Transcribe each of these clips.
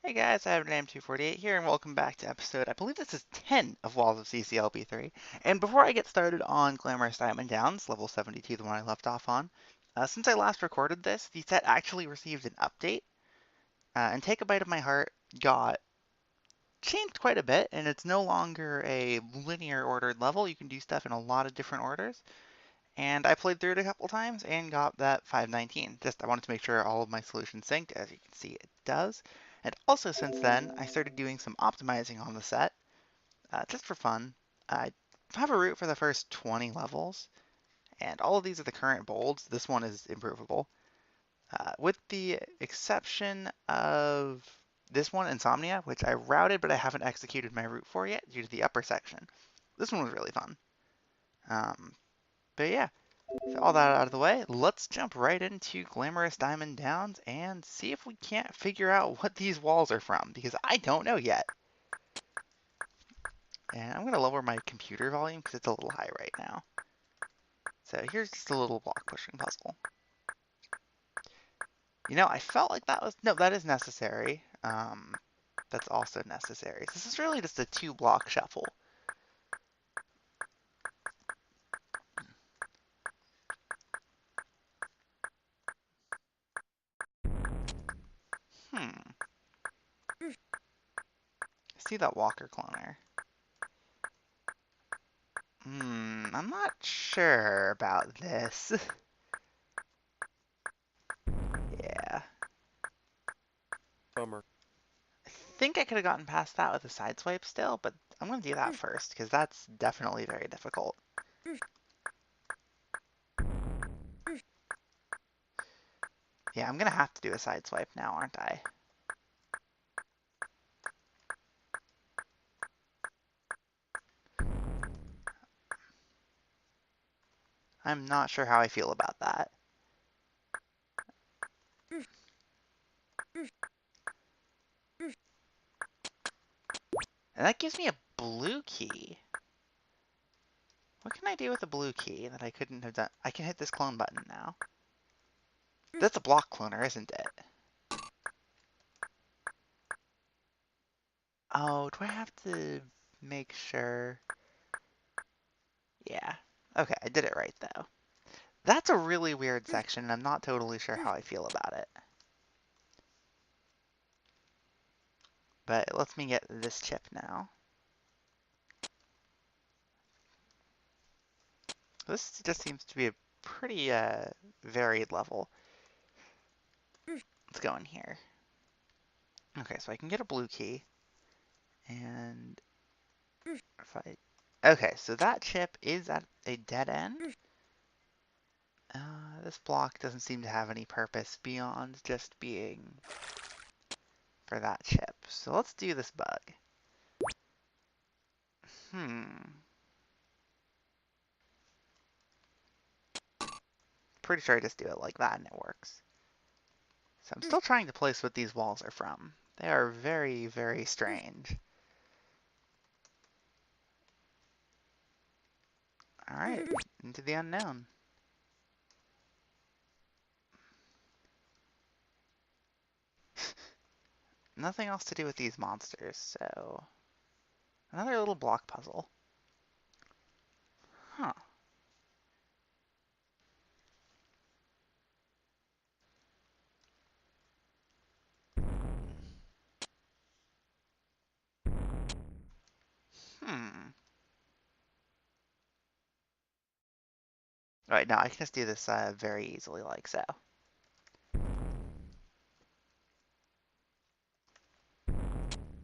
Hey guys, I have Nam248 here, and welcome back to episode, I believe this is 10 of WoCCLP3. And before I get started on Glamorous Diamond Downs, level 72, the one I left off on, since I last recorded this, the set actually received an update, and Take a Bite of My Heart got changed quite a bit, and it's no longer a linear ordered level. You can do stuff in a lot of different orders. And I played through it a couple times and got that 519. I wanted to make sure all of my solutions synced. As you can see, it does. And also since then, I started doing some optimizing on the set, just for fun. I have a route for the first 20 levels, and all of these are the current bolds. This one is improvable. With the exception of this one, Insomnia, which I routed but I haven't executed my route for yet due to the upper section. This one was really fun. Um, but yeah, so all that out of the way, let's jump right into Glamorous Diamond Downs and see if we can't figure out what these walls are from, because I don't know yet. And I'm going to lower my computer volume because it's a little high right now. So here's just a little block pushing puzzle. You know, I felt like that was, no, that is necessary. That's also necessary. So this is really just a 2-block shuffle. Hmm. I see that Walker cloner. I'm not sure about this. Yeah. Bummer. I think I could have gotten past that with a sideswipe still, but I'm going to do that first, because that's definitely very difficult. Yeah, I'm going to have to do a sideswipe now, aren't I? I'm not sure how I feel about that. And that gives me a blue key. What can I do with a blue key that I couldn't have done? I can hit this clone button now. That's a block cloner, isn't it? Oh, do I have to make sure? Yeah. Okay, I did it right, though. That's a really weird section, and I'm not totally sure how I feel about it. But it lets me get this chip now. This just seems to be a pretty varied level. Let's go in here. Okay, so I can get a blue key. And if I... Okay, so that chip is at a dead end. This block doesn't seem to have any purpose beyond just being for that chip. So let's do this bug. Pretty sure I just do it like that and it works. So I'm still trying to place what these walls are from. They are very, very strange. Alright, into the unknown. Nothing else to do with these monsters, so... Another little block puzzle. Huh. Hmm. Alright, now I can just do this very easily like so.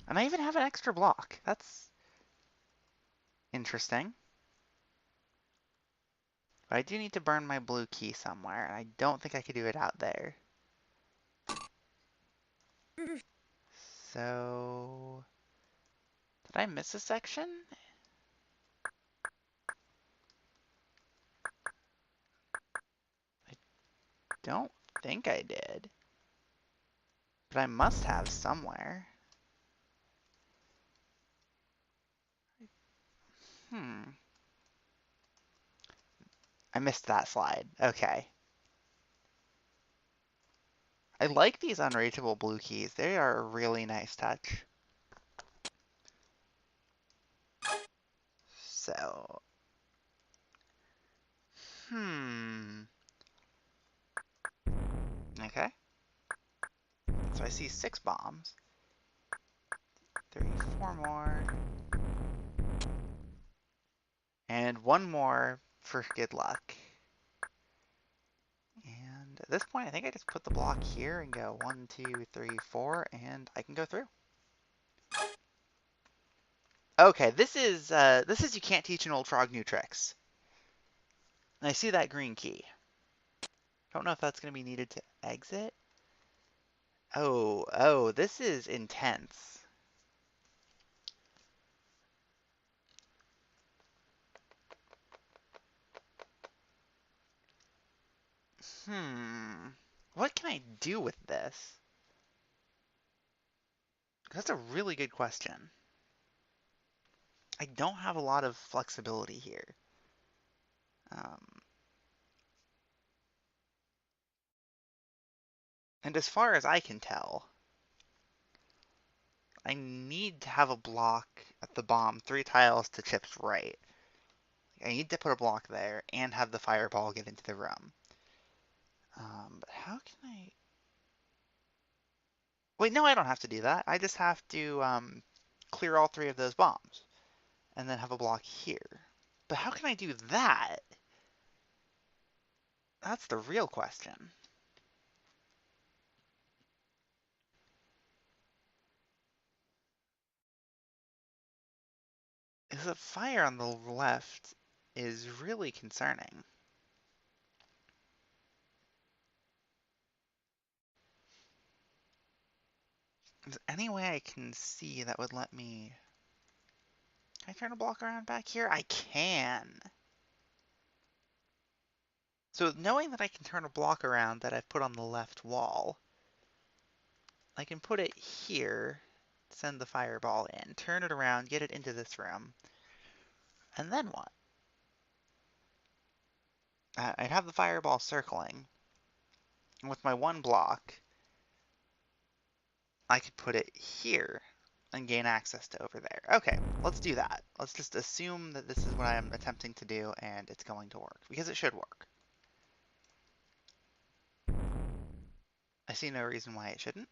And I even have an extra block. That's interesting. But I do need to burn my blue key somewhere, and I don't think I could do it out there. So... Did I miss a section? I don't think I did. But I must have somewhere. Hmm. I missed that slide. Okay. I like these unreachable blue keys. They are a really nice touch. So, okay. So I see 6 bombs. 3, 4 more. And 1 more for good luck. And at this point, I think I just put the block here and go 1, 2, 3, 4, and I can go through. Okay, this is you can't teach an old frog new tricks. And I see that green key. Don't know if that's going to be needed to exit. Oh, this is intense. What can I do with this? That's a really good question. I don't have a lot of flexibility here. And as far as I can tell, I need to have a block at the bomb 3 tiles to Chip's right. I need to put a block there and have the fireball get into the room. But how can I... Wait, no, I don't have to do that. I just have to clear all 3 of those bombs and then have a block here. But how can I do that? That's the real question. Is the fire on the left is really concerning. Is there any way I can see that would let me... Can I turn a block around back here? I can. So knowing that I can turn a block around that I've put on the left wall, I can put it here, send the fireball in, turn it around, get it into this room, and then what? I'd have the fireball circling, and with my 1 block, I could put it here and gain access to over there. Okay, let's do that. Let's just assume that this is what I'm attempting to do and it's going to work, because it should work. I see no reason why it shouldn't.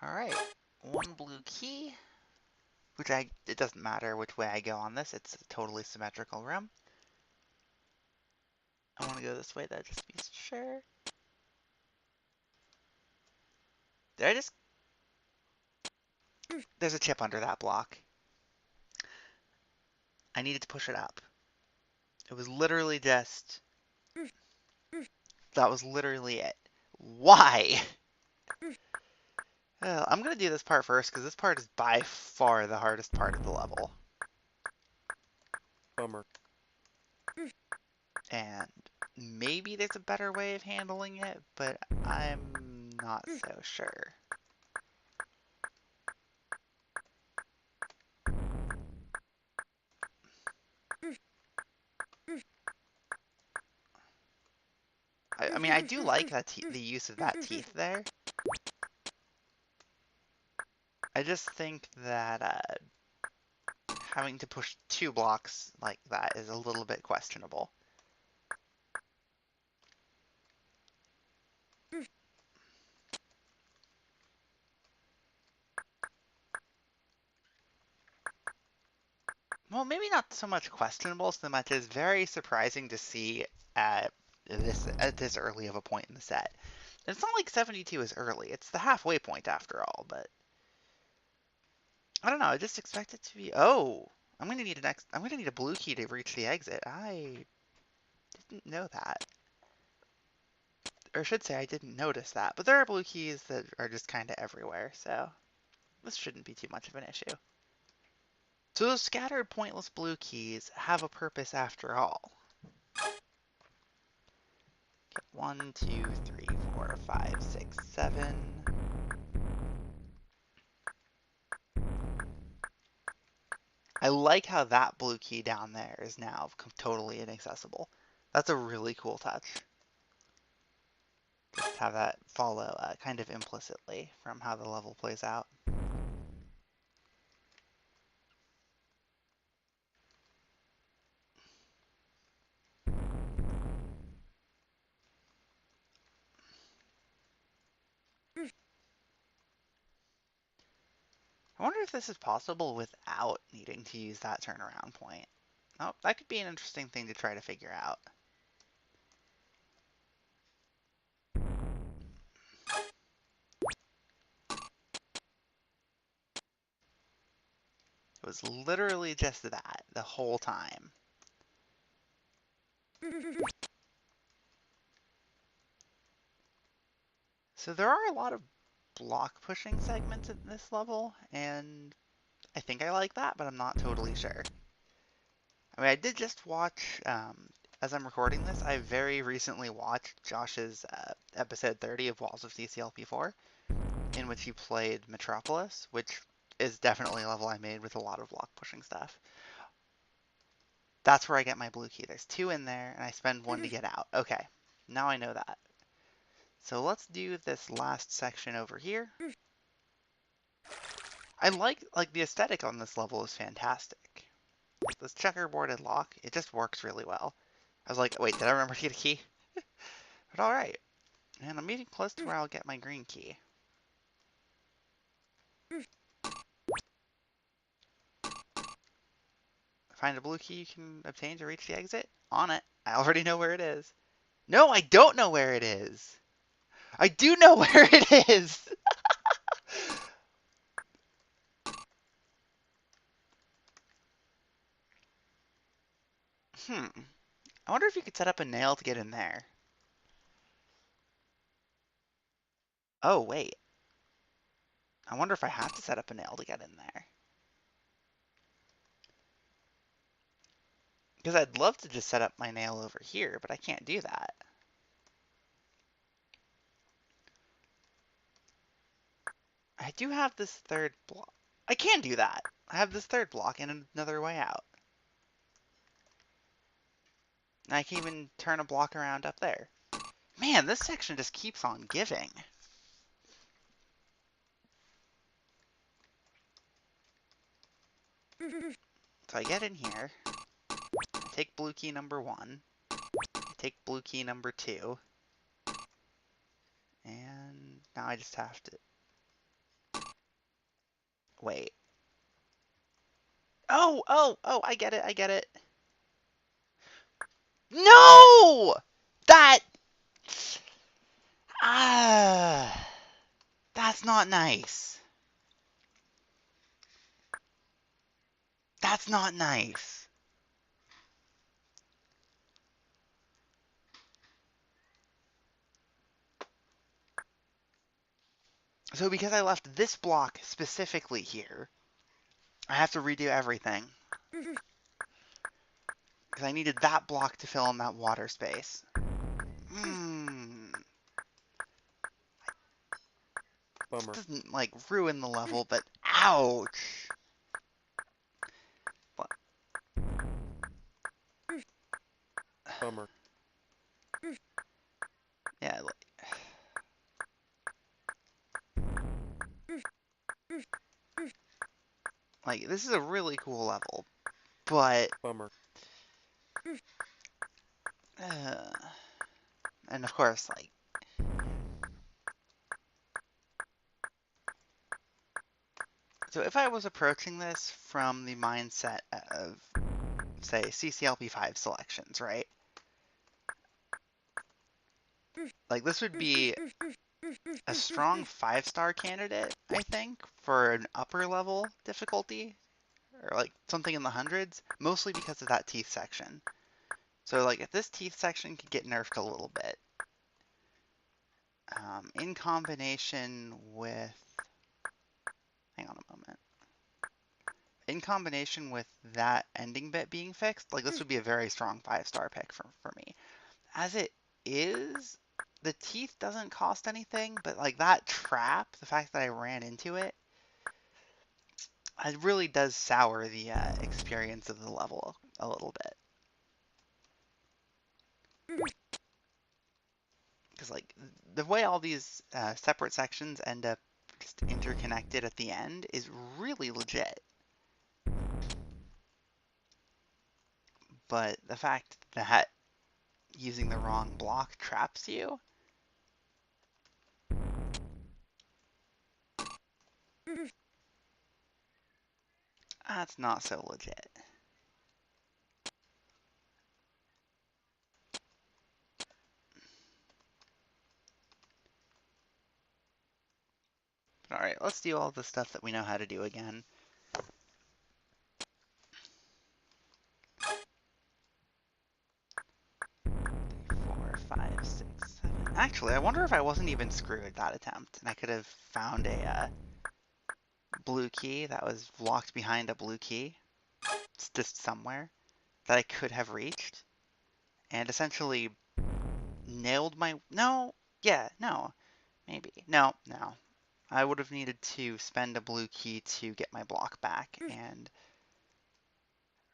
Alright, 1 blue key, which it doesn't matter which way I go on this, it's a totally symmetrical room. I want to go this way though, just to be sure. Did I just... There's a chip under that block. I needed to push it up. It was literally just... That was literally it. Why? I'm going to do this part first, because this part is by far the hardest part of the level. Bummer. And maybe there's a better way of handling it, but I'm not so sure. I mean, I do like that the use of that teeth there. I just think that having to push 2 blocks like that is a little bit questionable. Well, maybe not so much questionable so much as very surprising to see at this early of a point in the set. It's not like 72 is early. It's the halfway point after all, but I don't know. I just expect it to be. Oh, I'm gonna need I'm gonna need a blue key to reach the exit. I didn't know that, or I should say I didn't notice that. But there are blue keys that are just kind of everywhere, so this shouldn't be too much of an issue. So those scattered pointless blue keys have a purpose after all. 1, 2, 3, 4, 5, 6, 7. I like how that blue key down there is now totally inaccessible. That's a really cool touch. Just have that follow kind of implicitly from how the level plays out. I wonder if this is possible without needing to use that turnaround point. Oh, that could be an interesting thing to try to figure out. It was literally just that the whole time. So there are a lot of block pushing segments in this level, and I think I like that, but I'm not totally sure. I mean, I did just watch, as I'm recording this, I very recently watched Josh's episode 30 of Walls of CCLP4, in which he played Metropolis, which is definitely a level I made with a lot of block pushing stuff. That's where I get my blue key. There's 2 in there, and I spend 1 to get out. Okay, now I know that. So let's do this last section over here. I like the aesthetic on this level is fantastic. Like this checkerboarded lock, it just works really well. I was like, wait, did I remember to get a key? But all right, and I'm getting close to where I'll get my green key. Find a blue key you can obtain to reach the exit. On it. I already know where it is. No, I don't know where it is. I do know where it is. I wonder if you could set up a nail to get in there. Oh, wait. I wonder if I have to set up a nail to get in there. Because I'd love to just set up my nail over here, but I can't do that. I do have this third block. I can do that. I have this third block and another way out. And I can even turn a block around up there. Man, this section just keeps on giving. So I get in here. I take blue key number 1. I take blue key number 2. And now I just have to... Wait. Oh, I get it, I get it. No! That... Ah... That's not nice. That's not nice. So because I left this block specifically here, I have to redo everything. Because I needed that block to fill in that water space. Bummer. This doesn't, like, ruin the level, but ouch! Bummer. Yeah, like, this is a really cool level, but... Bummer. And of course, like... So if I was approaching this from the mindset of, say, CCLP5 selections, right? Like, this would be a strong 5-star candidate, I think, for an upper level difficulty, or like something in the hundreds, mostly because of that teeth section. So like if this teeth section could get nerfed a little bit, in combination with, hang on a moment, in combination with that ending bit being fixed, like this would be a very strong 5-star pick for me. As it is the teeth doesn't cost anything, but like that trap, the fact that I ran into it, it really does sour the experience of the level a little bit. Because like the way all these separate sections end up just interconnected at the end is really legit. But the fact that using the wrong block traps you, that's not so legit. All right, let's do all the stuff that we know how to do again. 4, 5, 6, 7. Actually, I wonder if I wasn't even screwed that attempt, and I could have found a blue key that was locked behind a blue key. It's just somewhere that I could have reached, and essentially nailed my. No, yeah, no, maybe. No. I would have needed to spend a blue key to get my block back, and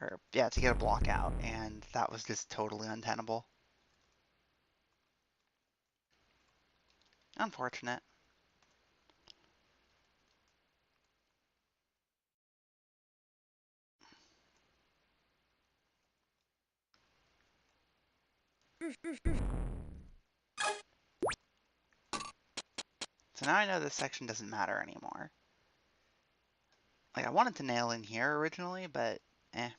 or yeah, to get a block out, and that was just totally untenable. Unfortunate. So now I know this section doesn't matter anymore. Like, I wanted to nail in here originally, but eh.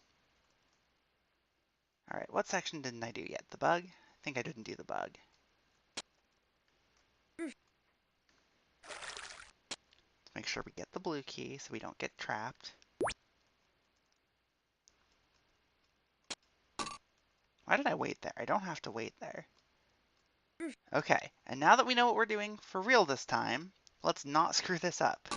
Alright, what section didn't I do yet? The bug? I think I didn't do the bug. Let's make sure we get the blue key so we don't get trapped. Why did I wait there? I don't have to wait there. Okay, and now that we know what we're doing for real this time, let's not screw this up.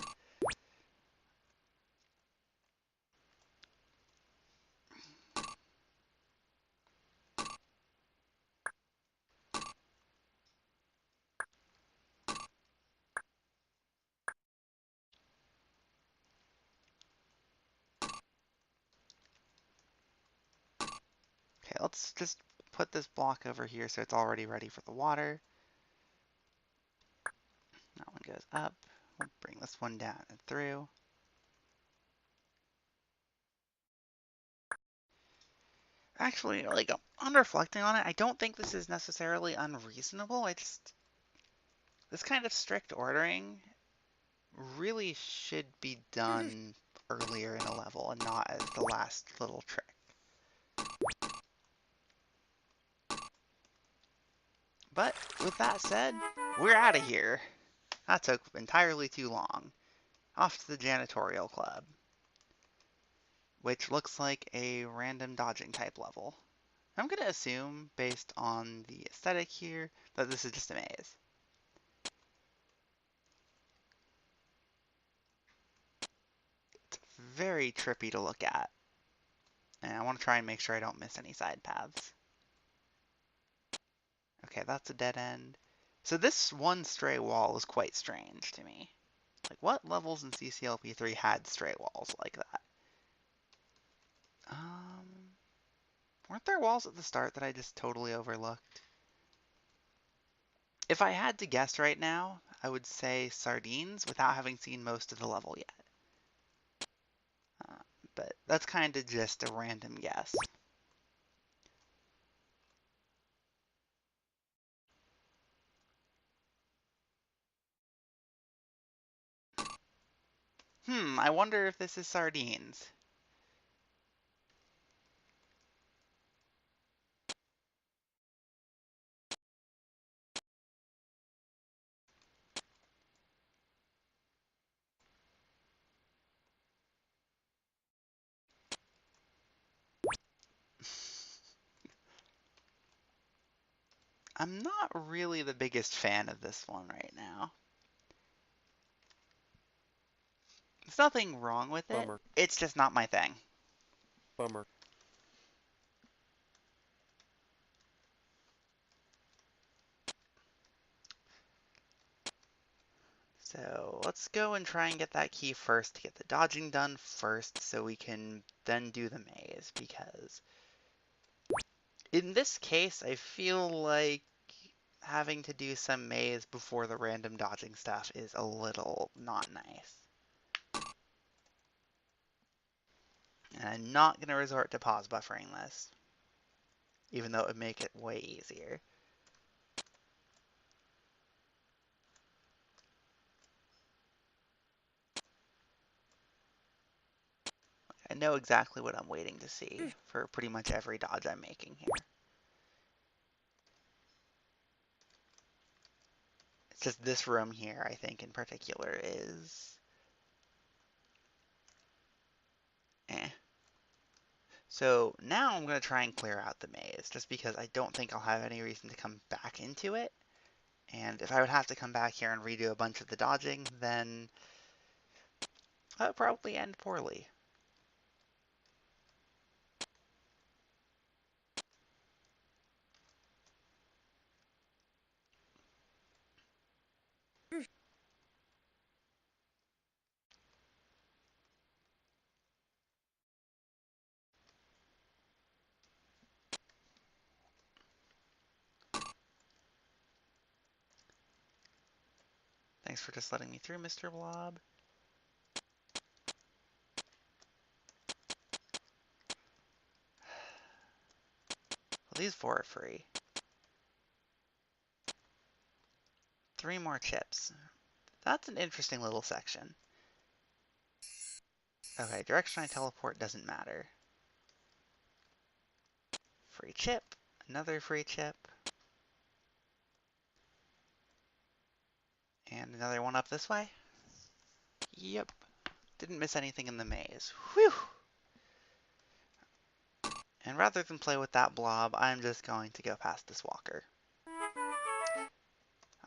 Okay, let's just put this block over here so it's already ready for the water. That one goes up. We'll bring this one down and through. Actually, like, on reflecting on it, I don't think this is necessarily unreasonable. This kind of strict ordering really should be done earlier in a level and not as the last little trick. But with that said, we're out of here. That took entirely too long. Off to the janitorial club, which looks like a random dodging type level. I'm going to assume, based on the aesthetic here, that this is just a maze. It's very trippy to look at. And I want to try and make sure I don't miss any side paths. Okay, that's a dead end. So this one stray wall is quite strange to me. Like, what levels in CCLP3 had stray walls like that? Weren't there walls at the start that I just totally overlooked? If I had to guess right now, I would say sardines without having seen most of the level yet. But that's kind of just a random guess. I wonder if this is sardines. I'm not really the biggest fan of this one right now. There's nothing wrong with it. Bummer. It's just not my thing. Bummer. So let's go and try and get that key first to get the dodging done first so we can then do the maze, because in this case I feel like having to do some maze before the random dodging stuff is a little not nice. And I'm not going to resort to pause buffering this, even though it would make it way easier. I know exactly what I'm waiting to see for pretty much every dodge I'm making here. It's just this room here, I think, in particular is eh. So now I'm going to try and clear out the maze, just because I don't think I'll have any reason to come back into it. And if I would have to come back here and redo a bunch of the dodging, then that would probably end poorly. Thanks for just letting me through, Mr. Blob. Well, these four are free. 3 more chips. That's an interesting little section. Okay, direction I teleport doesn't matter. Free chip. Another free chip. And another one up this way. Yep. Didn't miss anything in the maze. Whew! And rather than play with that blob, I'm just going to go past this walker.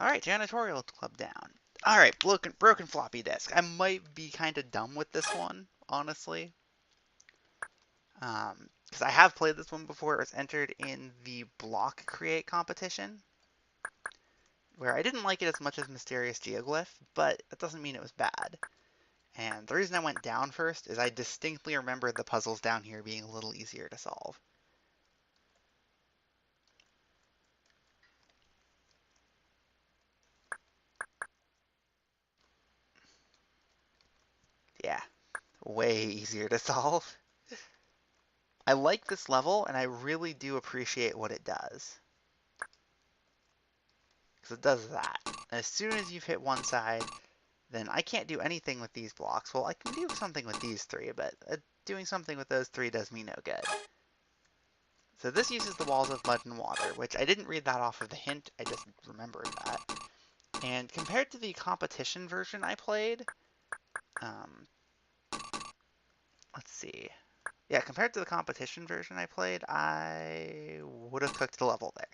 Alright, janitorial club down. Alright, broken floppy disk. I might be kind of dumb with this one, honestly. Because I have played this one before. It was entered in the block create competition, where I didn't like it as much as Mysterious Geoglyph, but that doesn't mean it was bad. And the reason I went down first is I distinctly remember the puzzles down here being a little easier to solve. Yeah, way easier to solve. I like this level, and I really do appreciate what it does. Because it does that. As soon as you've hit one side, then I can't do anything with these blocks. Well, I can do something with these 3, but doing something with those 3 does me no good. So this uses the walls of mud and water, which I didn't read that off of the hint, I just remembered that. And compared to the competition version I played, um, let's see. Yeah, compared to the competition version I played, I would have cooked the level there.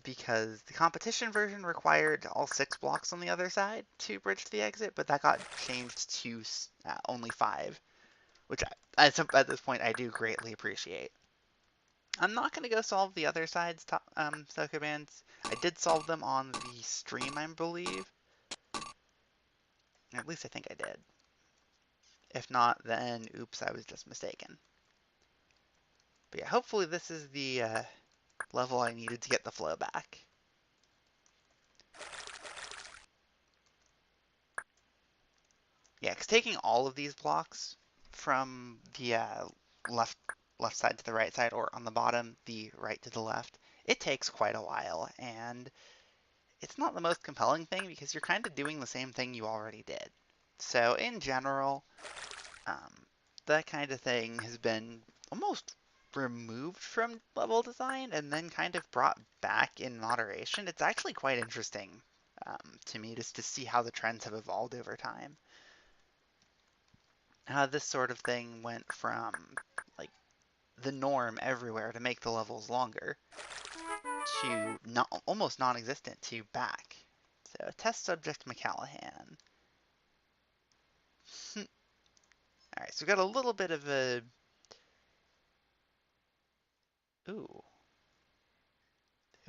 Because the competition version required all 6 blocks on the other side to bridge to the exit, but that got changed to only 5, which at this point I do greatly appreciate. I'm not going to go solve the other side's commands. I did solve them on the stream, I believe. At least I think I did. If not, then oops, I was just mistaken. But yeah, hopefully this is the level I needed to get the flow back. Yeah, because taking all of these blocks from the left side to the right side, or on the bottom, the right to the left, it takes quite a while, and it's not the most compelling thing because you're kind of doing the same thing you already did. So in general, that kind of thing has been almost removed from level design and then kind of brought back in moderation. It's actually quite interesting to me just to see how the trends have evolved over time. How this sort of thing went from like the norm everywhere to make the levels longer to almost non-existent to back. So test subject McCallahan. All right, so we've got a little bit of a ooh.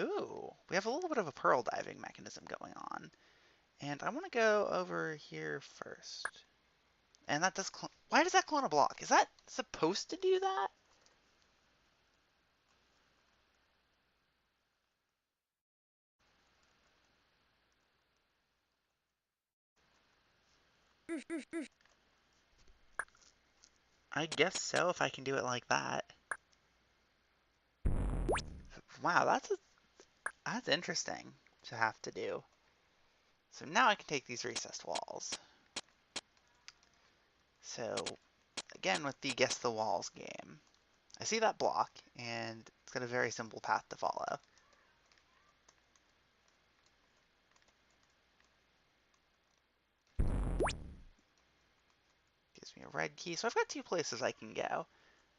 Ooh, we have a little bit of a pearl diving mechanism going on. And I want to go over here first. And that does why does that clone a block? Is that supposed to do that? I guess so if I can do it like that. Wow, that's interesting to have to do. So now I can take these recessed walls. So again with the guess the walls game, I see that block and it's got a very simple path to follow. Gives me a red key, so I've got two places I can go.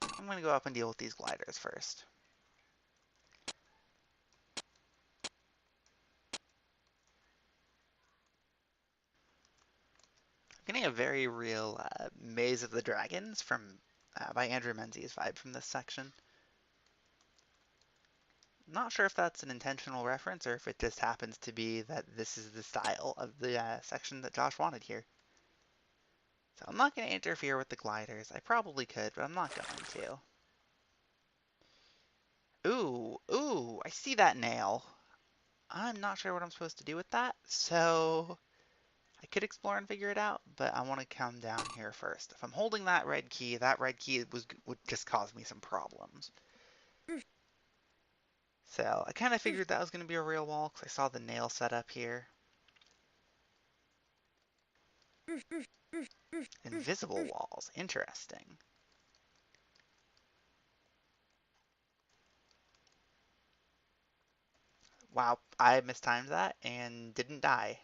I'm going to go up and deal with these gliders first. I'm getting a very real Maze of the Dragons from by Andrew Menzies vibe from this section. Not sure if that's an intentional reference or if it just happens to be that this is the style of the section that Josh wanted here. So I'm not going to interfere with the gliders. I probably could, but I'm not going to. Ooh, I see that nail. I'm not sure what I'm supposed to do with that, so I could explore and figure it out, but I want to come down here first. If I'm holding that red key would just cause me some problems. So I kind of figured that was going to be a real wall because I saw the nail set up here. Invisible walls, interesting. Wow, I mistimed that and didn't die.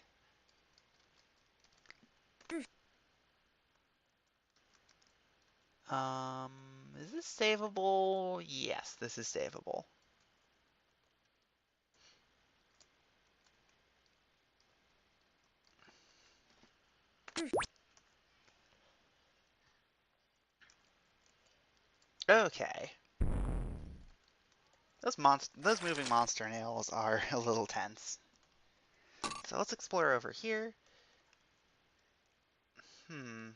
Is this savable? Yes, this is savable. Okay. Those moving monster nails are a little tense. So let's explore over here. Hmm.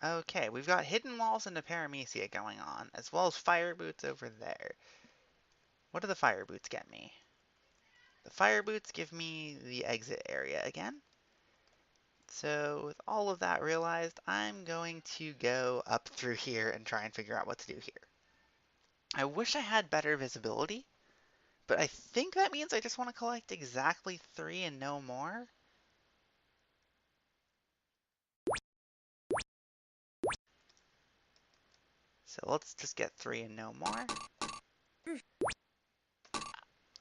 Okay, we've got hidden walls into Paramecia going on, as well as fire boots over there. What do the fire boots get me? The fire boots give me the exit area again. So with all of that realized, I'm going to go up through here and try and figure out what to do here. I wish I had better visibility, but I think that means I just want to collect exactly 3 and no more. So let's just get 3 and no more.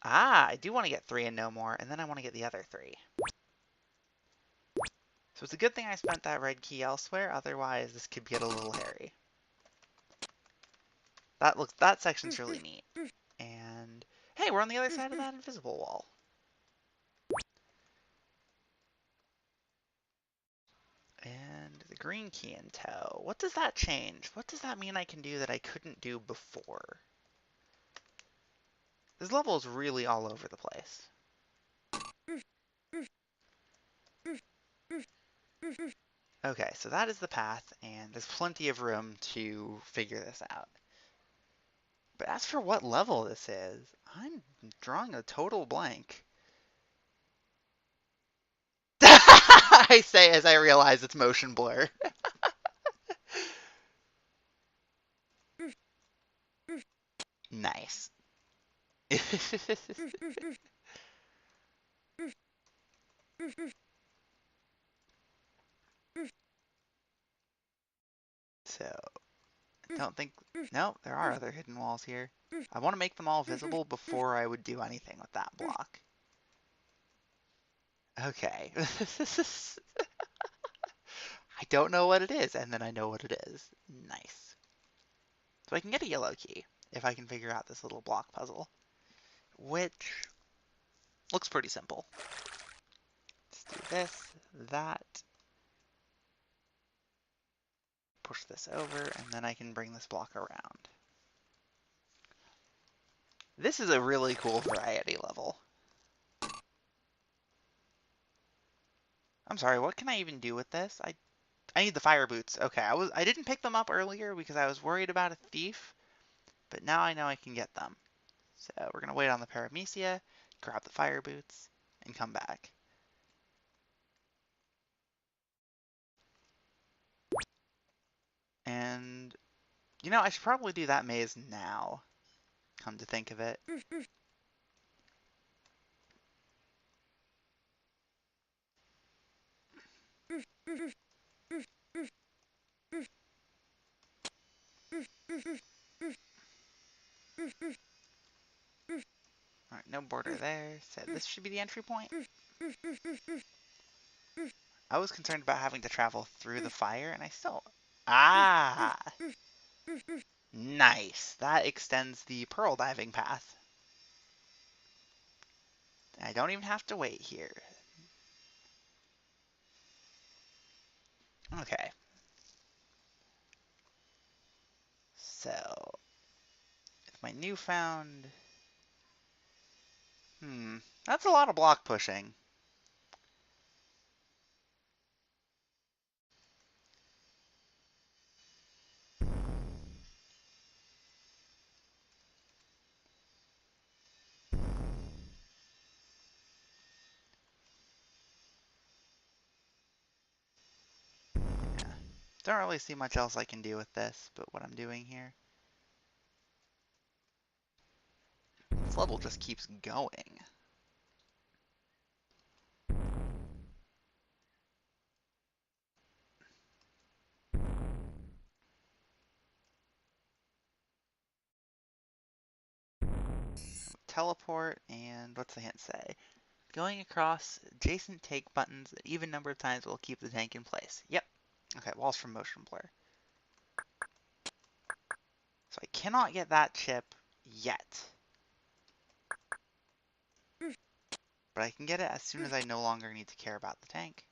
Ah, I do want to get 3 and no more, and then I want to get the other 3. So it's a good thing I spent that red key elsewhere, otherwise this could get a little hairy. That section's really neat. And hey, we're on the other side of that invisible wall. And the green key in tow. What does that change? What does that mean I can do that I couldn't do before? This level is really all over the place. Okay, so that is the path, and there's plenty of room to figure this out. But as for what level this is, I'm drawing a total blank. I say as I realize it's motion blur. Nice. So, I don't think... No, there are other hidden walls here. I want to make them all visible before I would do anything with that block. Okay. I don't know what it is, and then I know what it is. Nice. So I can get a yellow key if I can figure out this little block puzzle, which looks pretty simple. Let's do this, that, push this over, and then I can bring this block around. This is a really cool variety level. I'm sorry, what can I even do with this? I need the fire boots. Okay, I didn't pick them up earlier because I was worried about a thief, but now I know I can get them. So we're gonna wait on the paramecia, grab the fire boots, and come back. And I should probably do that maze now, come to think of it. All right, no border there. So this should be the entry point. I was concerned about having to travel through the fire, and I still... Ah! Nice. That extends the pearl diving path. I don't even have to wait here. Okay. So, with my newfound... That's a lot of block pushing. Yeah. Don't really see much else I can do with this, but what I'm doing here. This level just keeps going. Teleport, and what's the hint say? Going across adjacent tank buttons an even number of times will keep the tank in place. Yep. Okay, walls from motion blur. So I cannot get that chip yet. But I can get it as soon as I no longer need to care about the tank.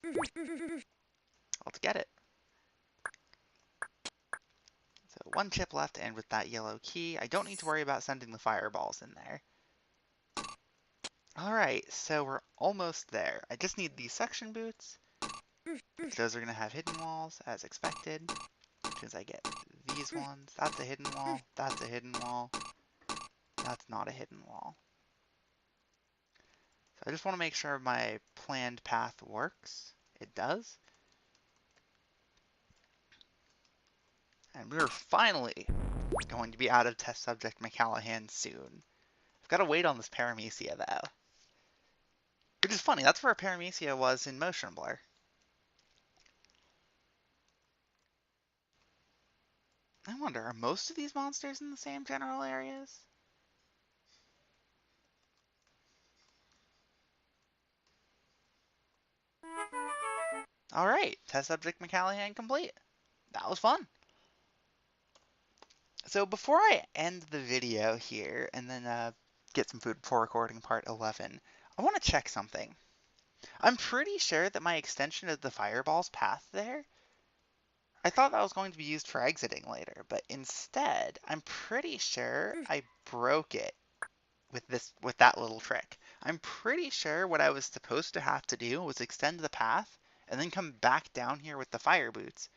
Let's get it. So one chip left, and with that yellow key, I don't need to worry about sending the fireballs in there. Alright, so we're almost there. I just need these suction boots, which those are going to have hidden walls, as expected. As soon as I get these ones, that's a hidden wall, that's a hidden wall, that's not a hidden wall. So I just want to make sure my planned path works. It does. And we're finally going to be out of test subject McCallahan soon. I've got to wait on this paramecia though. Which is funny, that's where paramecia was in motion blur. I wonder, are most of these monsters in the same general areas? Alright, test subject McCallahan complete. That was fun. So before I end the video here and then get some food before recording part 11, I want to check something. I'm pretty sure that my extension of the fireball's path there, I thought that was going to be used for exiting later, but instead, I'm pretty sure I broke it with that little trick. I'm pretty sure what I was supposed to have to do was extend the path and then come back down here with the fire boots,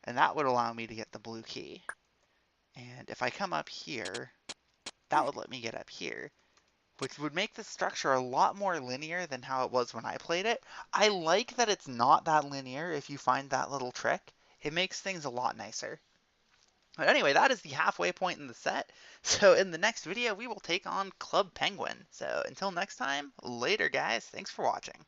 and that would allow me to get the blue key. And if I come up here, that would let me get up here, which would make the structure a lot more linear than how it was when I played it. I like that it's not that linear if you find that little trick. It makes things a lot nicer. But anyway, that is the halfway point in the set. So in the next video, we will take on Club Penguin. So until next time, later guys. Thanks for watching.